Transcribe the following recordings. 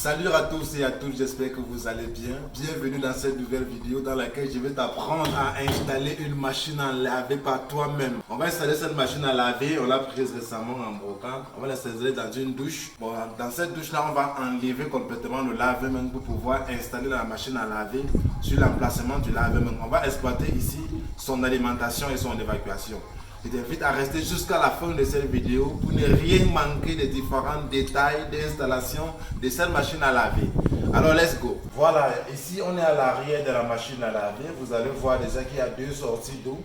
Salut à tous et à toutes, j'espère que vous allez bien. Bienvenue dans cette nouvelle vidéo dans laquelle je vais t'apprendre à installer une machine à laver par toi-même. On va installer cette machine à laver, on l'a prise récemment en brocante. On va l'installer dans une douche. Bon, dans cette douche-là, on va enlever complètement le lave-main pour pouvoir installer la machine à laver sur l'emplacement du lave-main. On va exploiter ici son alimentation et son évacuation. Je t'invite à rester jusqu'à la fin de cette vidéo pour ne rien manquer des différents détails d'installation de cette machine à laver. Alors, let's go. Voilà, ici on est à l'arrière de la machine à laver. Vous allez voir déjà qu'il y a deux sorties d'eau,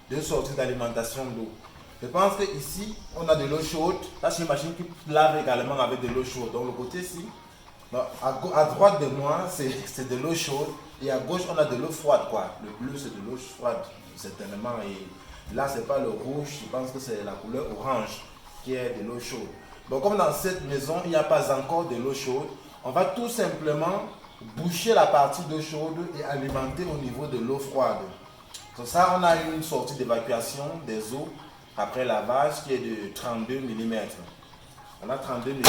deux sorties d'alimentation d'eau. Je pense que ici on a de l'eau chaude. Là, c'est une machine qui lave également avec de l'eau chaude. Donc, le côté ici, à droite de moi, c'est de l'eau chaude. Et à gauche, on a de l'eau froide, quoi. Le bleu, c'est de l'eau froide, certainement. Et là, c'est pas le rouge, je pense que c'est la couleur orange qui est de l'eau chaude. Donc, comme dans cette maison, il n'y a pas encore de l'eau chaude, on va tout simplement boucher la partie d'eau chaude et alimenter au niveau de l'eau froide. Pour ça, on a une sortie d'évacuation des eaux après lavage qui est de 32 mm. On a 32 mm.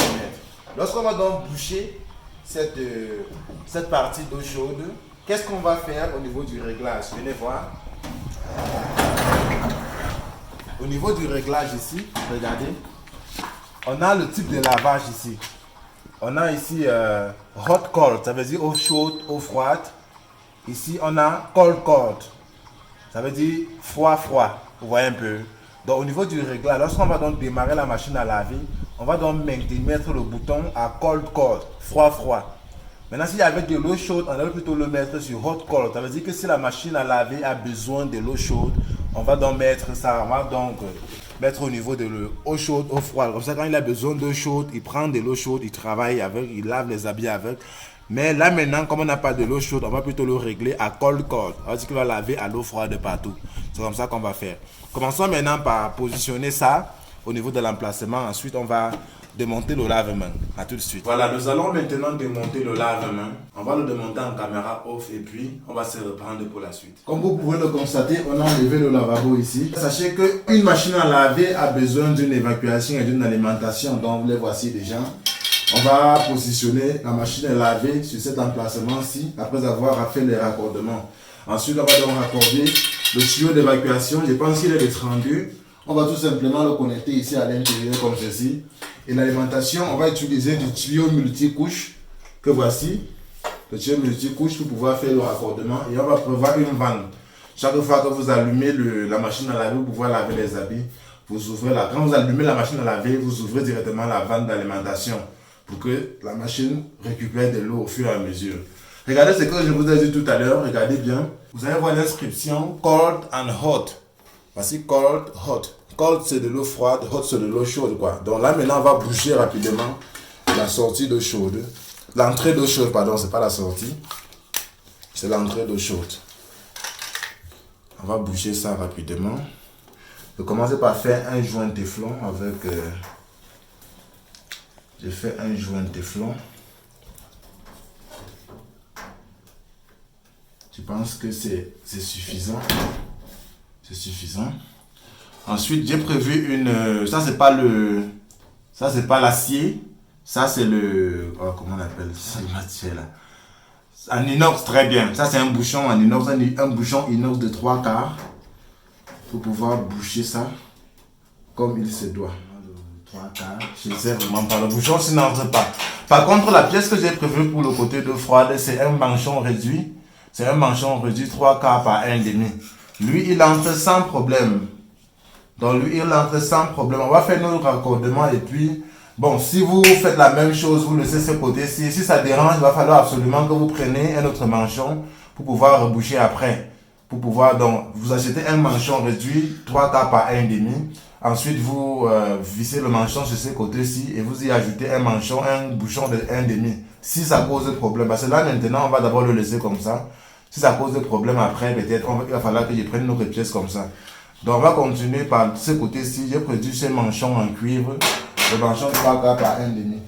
Lorsqu'on va donc boucher cette partie d'eau chaude, qu'est-ce qu'on va faire au niveau du réglage? Venez voir. Au niveau du réglage ici, regardez, on a le type de lavage ici. On a ici hot cold, ça veut dire eau chaude, eau froide. Ici, on a cold cold, ça veut dire froid froid. Vous voyez un peu. Donc au niveau du réglage, lorsqu'on va donc démarrer la machine à laver, on va donc mettre le bouton à cold cold, froid froid. Maintenant, s'il y avait de l'eau chaude, on va plutôt le mettre sur hot cold. Ça veut dire que si la machine à laver a besoin de l'eau chaude, on va donc mettre ça, on va donc mettre au niveau de l'eau chaude, eau froide. Comme ça, quand il a besoin d'eau chaude, il prend de l'eau chaude, il travaille avec, il lave les habits avec. Mais là maintenant, comme on n'a pas de l'eau chaude, on va plutôt le régler à cold cold. Ça veut dire qu'il va laver à l'eau froide partout. C'est comme ça qu'on va faire. Commençons maintenant par positionner ça au niveau de l'emplacement. Ensuite, on va démonter le lave-main. A tout de suite. Voilà, nous allons maintenant démonter le lave-main. On va le démonter en caméra off et puis on va se reprendre pour la suite. Comme vous pouvez le constater, on a enlevé le lavabo ici. Sachez qu'une machine à laver a besoin d'une évacuation et d'une alimentation. Donc, vous les voici déjà. On va positionner la machine à laver sur cet emplacement-ci après avoir fait les raccordements. Ensuite, on va donc raccorder le tuyau d'évacuation. Je pense qu'il est de 32. On va tout simplement le connecter ici à l'intérieur comme ceci. Et l'alimentation, on va utiliser du tuyau multicouche que voici. Le tuyau multicouche pour pouvoir faire le raccordement. Et on va prévoir une vanne. Chaque fois que vous allumez la machine à laver pour pouvoir laver les habits, vous ouvrez la. Quand vous allumez la machine à laver, vous ouvrez directement la vanne d'alimentation pour que la machine récupère de l'eau au fur et à mesure. Regardez ce que je vous ai dit tout à l'heure. Regardez bien. Vous allez voir l'inscription cold and hot. Voici cold, hot. Cold, c'est de l'eau froide, hot, c'est de l'eau chaude, quoi. Donc là, maintenant, on va boucher rapidement la sortie d'eau chaude. L'entrée d'eau chaude, pardon, c'est pas la sortie. C'est l'entrée d'eau chaude. On va boucher ça rapidement. Je vais commencer par faire un joint téflon avec... J'ai fait un joint téflon. Je pense que c'est suffisant. C'est suffisant. Ensuite, j'ai prévu une... ça, c'est pas le... Ça, c'est pas l'acier. Ça, c'est le... Oh, comment on appelle ça, le matière là? En inox, très bien. Ça, c'est un bouchon en inox. Un bouchon inox de 3/4. Pour pouvoir boucher ça comme il se doit. 3/4. Je ne sais vraiment pas. Le bouchon, s'il n'entre pas. Par contre, la pièce que j'ai prévue pour le côté d'eau froide, c'est un manchon réduit. C'est un manchon réduit 3/4 par 1,5. Lui, il entre sans problème. Donc lui, il entre sans problème. On va faire nos raccordements et puis, bon, si vous faites la même chose, vous laissez ce côté-ci. Si ça dérange, il va falloir absolument que vous preniez un autre manchon pour pouvoir reboucher après. Pour pouvoir, donc, vous achetez un manchon réduit 3/4 par 1,5. Ensuite, vous vissez le manchon sur ce côté-ci et vous y ajoutez un manchon, un bouchon de 1,5. Si ça cause problème, parce que là maintenant, on va d'abord le laisser comme ça. Si ça cause problème après, peut-être il va falloir que je prenne une autre pièce comme ça. Donc on va continuer par ce côté-ci. J'ai produit ce manchon en cuivre. Le manchon 3/4 par 1,5.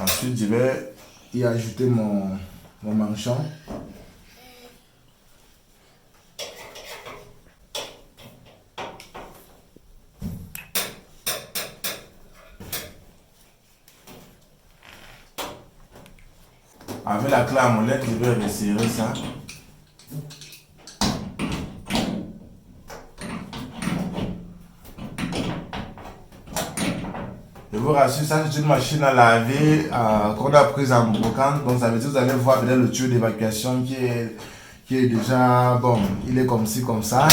Ensuite, je vais y ajouter mon mon manchon. Avec la clé à molette, je vais resserrer ça. Je vous rassure, ça c'est une machine à laver qu'on a prise en brocante. Donc ça veut dire que vous allez voir peut-être le tuyau d'évacuation qui est déjà, bon, il est comme ci, comme ça.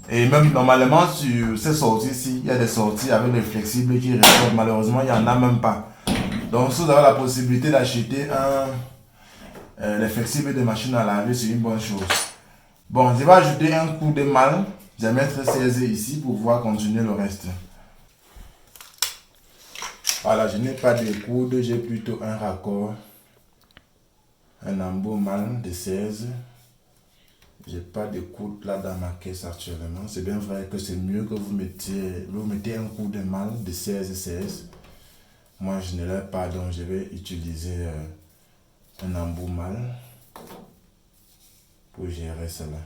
Et même normalement sur ces sorties-ci, il y a des sorties avec des flexibles qui ressortent. Malheureusement, il n'y en a même pas. Donc si vous avez la possibilité d'acheter les flexibles de machine à laver, c'est une bonne chose. Bon, je vais ajouter un coup de malle. Je vais mettre 16 ici pour pouvoir continuer le reste. Voilà, je n'ai pas de coude, j'ai plutôt un raccord, un embout malle de 16. J'ai pas de coude là dans ma caisse actuellement. C'est bien vrai que c'est mieux que vous mettez un coup de malle de 16. Moi je ne l'ai pas, donc je vais utiliser un embout malle pour gérer cela.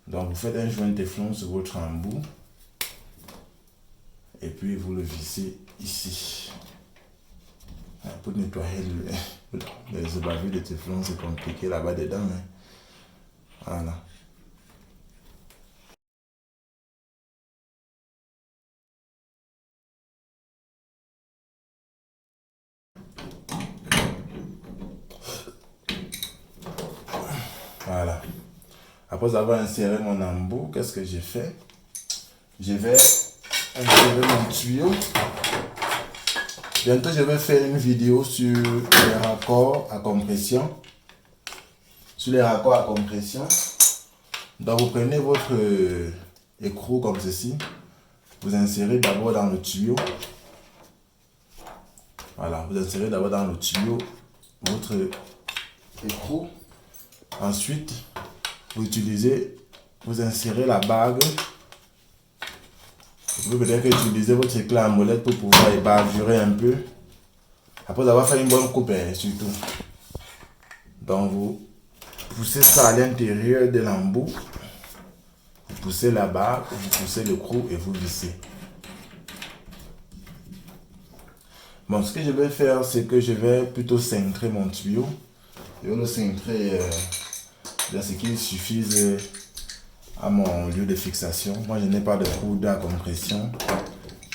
Donc vous faites un joint de téflon sur votre embout et puis vous le vissez ici. Pour nettoyer les bavures de téflon, c'est compliqué là-bas dedans. Hein. Voilà. Voilà. Après avoir inséré mon embout, qu'est-ce que j'ai fait? Je vais insérer mon tuyau. Bientôt, je vais faire une vidéo sur les raccords à compression. Donc, vous prenez votre écrou comme ceci. Vous insérez d'abord dans le tuyau. Voilà, vous insérez d'abord dans le tuyau votre écrou. Ensuite, vous insérez la bague. Vous pouvez peut-être utiliser votre clé à molette pour pouvoir ébavurer un peu. Après avoir fait une bonne coupe, surtout. Donc, vous poussez ça à l'intérieur de l'embout. Vous poussez la bague, vous poussez le crou et vous vissez. Bon, ce que je vais faire, c'est que je vais plutôt cintrer mon tuyau. Je vais le cintrer de ce qu'il suffise à mon lieu de fixation. Moi, je n'ai pas de coude à compression.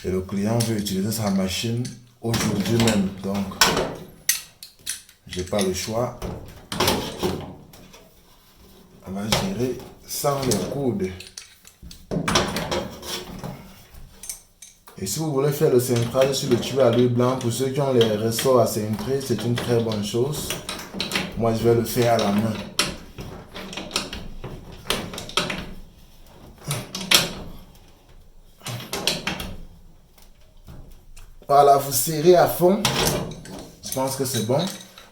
Et le client veut utiliser sa machine aujourd'hui même. Donc, j'ai pas le choix. On va gérer sans les coudes. Et si vous voulez faire le cintrage sur le tuyau à l'huile blanc, pour ceux qui ont les ressorts à cintrer, c'est une très bonne chose. Moi, je vais le faire à la main. Voilà, vous serrez à fond. Je pense que c'est bon.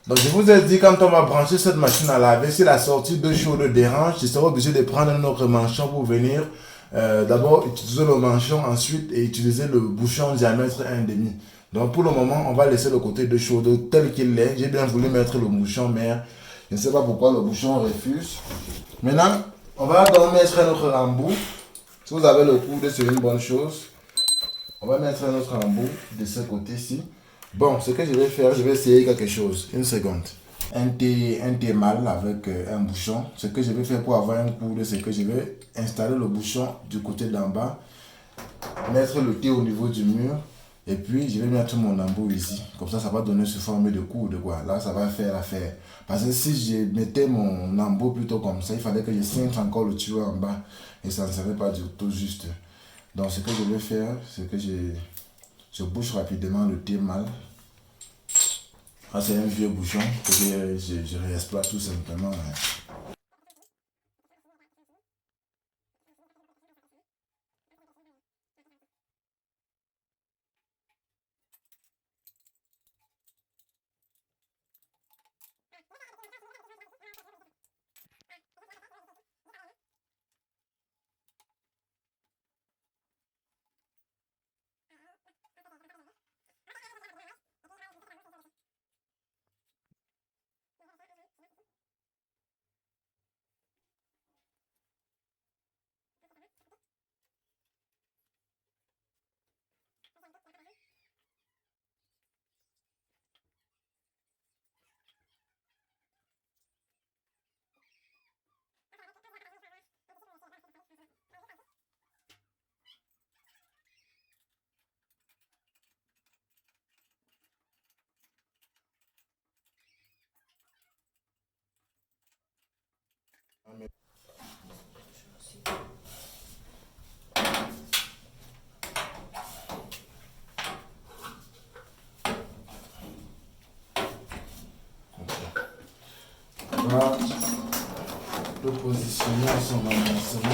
Donc, je vous ai dit, quand on va brancher cette machine à laver, si la sortie de chaud le dérange, je serai obligé de prendre un autre manchon pour venir d'abord utiliser le manchon, ensuite et utiliser le bouchon diamètre 1,5. Donc, pour le moment, on va laisser le côté de chaud tel qu'il est. J'ai bien voulu mettre le bouchon, mais je ne sais pas pourquoi le bouchon refuse. Maintenant, on va donc mettre un autre embout. Si vous avez le coude, c'est une bonne chose. On va mettre un autre embout de ce côté-ci. Bon, ce que je vais faire, je vais essayer quelque chose. Une seconde. Un thé mal avec un bouchon. Ce que je vais faire pour avoir un coude, c'est que je vais installer le bouchon du côté d'en bas, mettre le thé au niveau du mur, et puis je vais mettre mon embout ici. Comme ça va donner sous forme de coude, quoi. Là, ça va faire l'affaire. Parce que si je mettais mon embout plutôt comme ça, il fallait que je cintre encore le tuyau en bas, et ça ne serait pas du tout juste. Donc, ce que je vais faire, c'est que je bouche rapidement le thé mal. Ah, c'est un vieux bouchon que je réexploite tout simplement. va le positionner à son emplacement.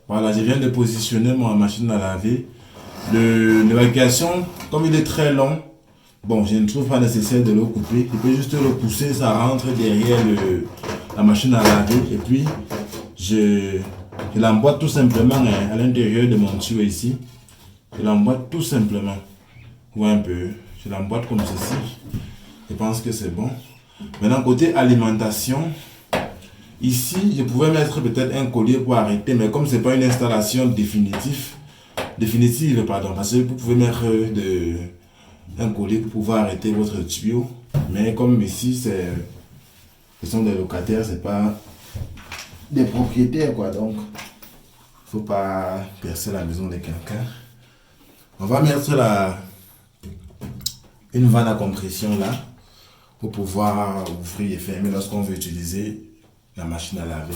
Voilà, je viens de positionner ma machine à laver. L'évacuation, comme il est très long, bon, je ne trouve pas nécessaire de le couper. Je peux juste le pousser, ça rentre derrière la machine à laver. Et puis, je l'emboîte tout simplement à l'intérieur de mon tuyau ici. Je l'emboîte tout simplement. Vous voyez un peu, je l'emboîte comme ceci. Je pense que c'est bon. Maintenant, côté alimentation, ici, je pouvais mettre peut-être un collier pour arrêter, mais comme ce n'est pas une installation définitive, parce que vous pouvez mettre un collier pour pouvoir arrêter votre tuyau. Mais comme ici, ce sont des locataires, ce n'est pas des propriétaires, quoi. Donc, il ne faut pas percer la maison de quelqu'un. On va mettre une vanne à compression là, pour pouvoir ouvrir et fermer lorsqu'on veut utiliser la machine à laver.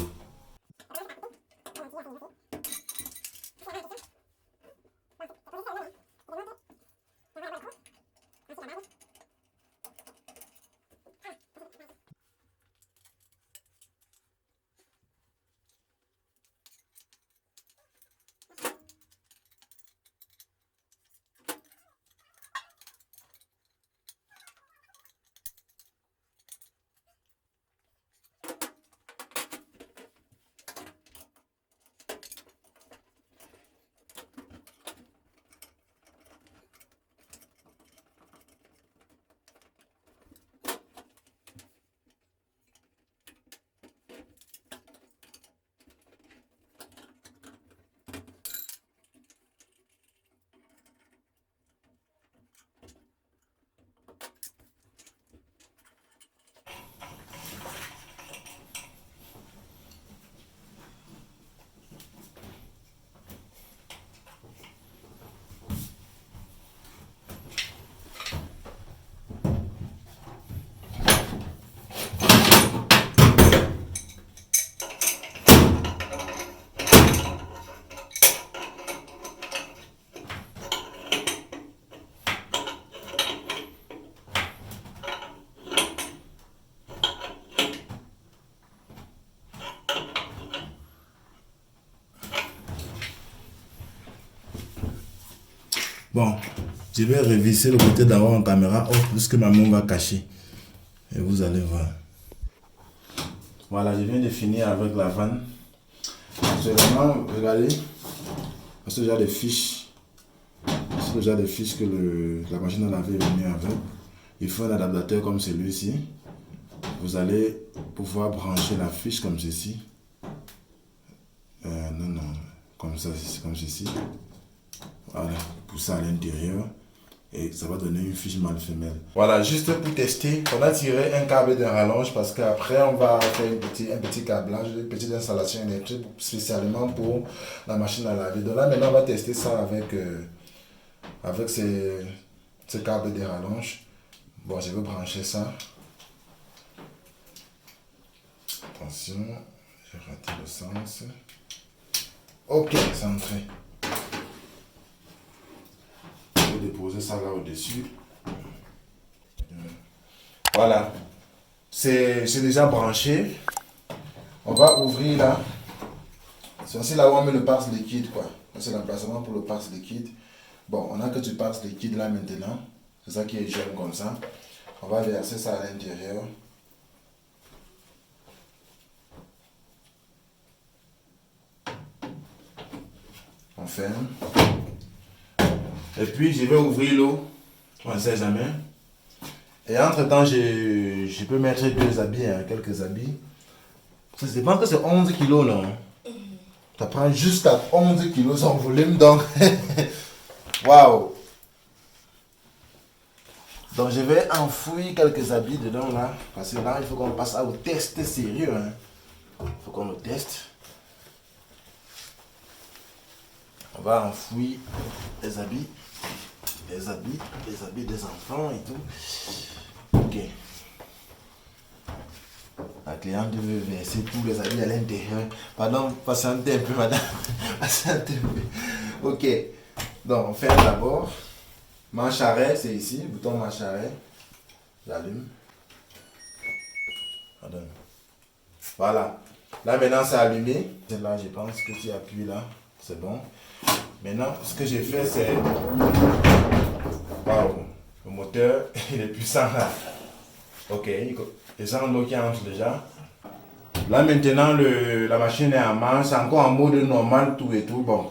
Bon, je vais réviser le côté d'avant en caméra, puisque ma main va cacher. Et vous allez voir. Voilà, je viens de finir avec la vanne. Actuellement, regardez, c'est déjà des fiches. C'est déjà des fiches que la machine à laver est venue avec. Il faut un adaptateur comme celui-ci. Vous allez pouvoir brancher la fiche comme ceci. Non, comme ça, comme ceci. Voilà, pour ça à l'intérieur. Et ça va donner une fiche mâle femelle. Voilà, juste pour tester, on a tiré un câble de rallonge parce qu'après on va faire un petit câblage, une petite installation électrique spécialement pour la machine à laver. Donc là maintenant on va tester ça avec ce câble de rallonge. Bon, je vais brancher ça. Attention, j'ai raté le sens. Ok, centré. Je vais déposer ça là au-dessus. Voilà. C'est déjà branché. On va ouvrir là. C'est aussi là où on met le passe liquide, quoi. C'est l'emplacement pour le passe liquide. Bon, on a que du passe liquide là maintenant. C'est ça qui est jaune comme ça. On va verser ça à l'intérieur. On ferme. Et puis je vais ouvrir l'eau. On ne sait jamais. Et entre temps, je peux mettre deux habits, quelques habits. Ça dépend que c'est 11 kilos là. Ça prend jusqu'à 11 kilos son volume, donc waouh! Donc je vais enfouir quelques habits dedans là. Parce que là, il faut qu'on passe au test sérieux. Hein. Il faut qu'on le teste. On va enfouir les habits. Les habits des enfants et tout. Ok. La cliente veut verser tous les habits à l'intérieur. Pardon, patientez un peu, madame. Patientez un peu. Ok. Donc, on ferme d'abord. Manche arrêt, c'est ici. Bouton manche arrêt. J'allume. Pardon. Voilà. Là, maintenant, c'est allumé. Là, je pense que tu appuies là. C'est bon. Maintenant, ce que j'ai fait, c'est... Waouh. Le moteur, il est puissant là. Ok. Les gens l'eau qui entre déjà. Là maintenant la machine est en marche, c'est encore en mode normal tout et tout. Bon,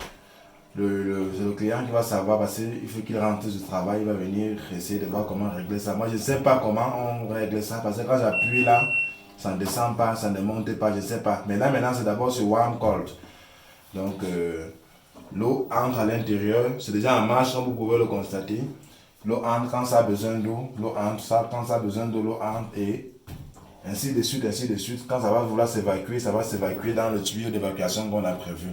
c'est le client qui va savoir parce qu'il faut qu'il rentre du travail, il va venir essayer de voir comment régler ça. Moi je ne sais pas comment on règle ça parce que quand j'appuie là, ça ne descend pas, ça ne monte pas, je ne sais pas. Mais là maintenant c'est d'abord sur warm cold. Donc l'eau entre à l'intérieur, c'est déjà en marche comme vous pouvez le constater. L'eau entre quand ça a besoin d'eau, l'eau entre, ça, quand ça a besoin d'eau, l'eau entre et ainsi de suite, ainsi de suite. Quand ça va vouloir s'évacuer, ça va s'évacuer dans le tuyau d'évacuation qu'on a prévu.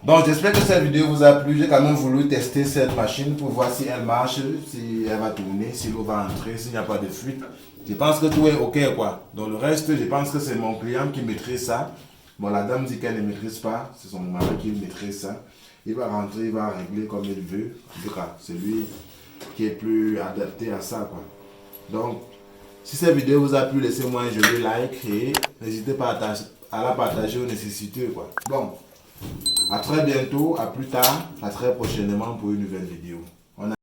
Donc j'espère que cette vidéo vous a plu. J'ai quand même voulu tester cette machine pour voir si elle marche, si elle va tourner, si l'eau va entrer, s'il n'y a pas de fuite. Je pense que tout est ok quoi. Donc le reste, je pense que c'est mon client qui maîtrise ça. Bon, la dame dit qu'elle ne maîtrise pas, c'est son mari qui maîtrise ça. Il va rentrer, il va régler comme il veut. En tout cas, c'est lui qui est plus adapté à ça quoi. Donc, si cette vidéo vous a plu, laissez-moi un joli like et n'hésitez pas à la partager aux nécessiteux quoi. Bon, à très bientôt, à plus tard, à très prochainement pour une nouvelle vidéo.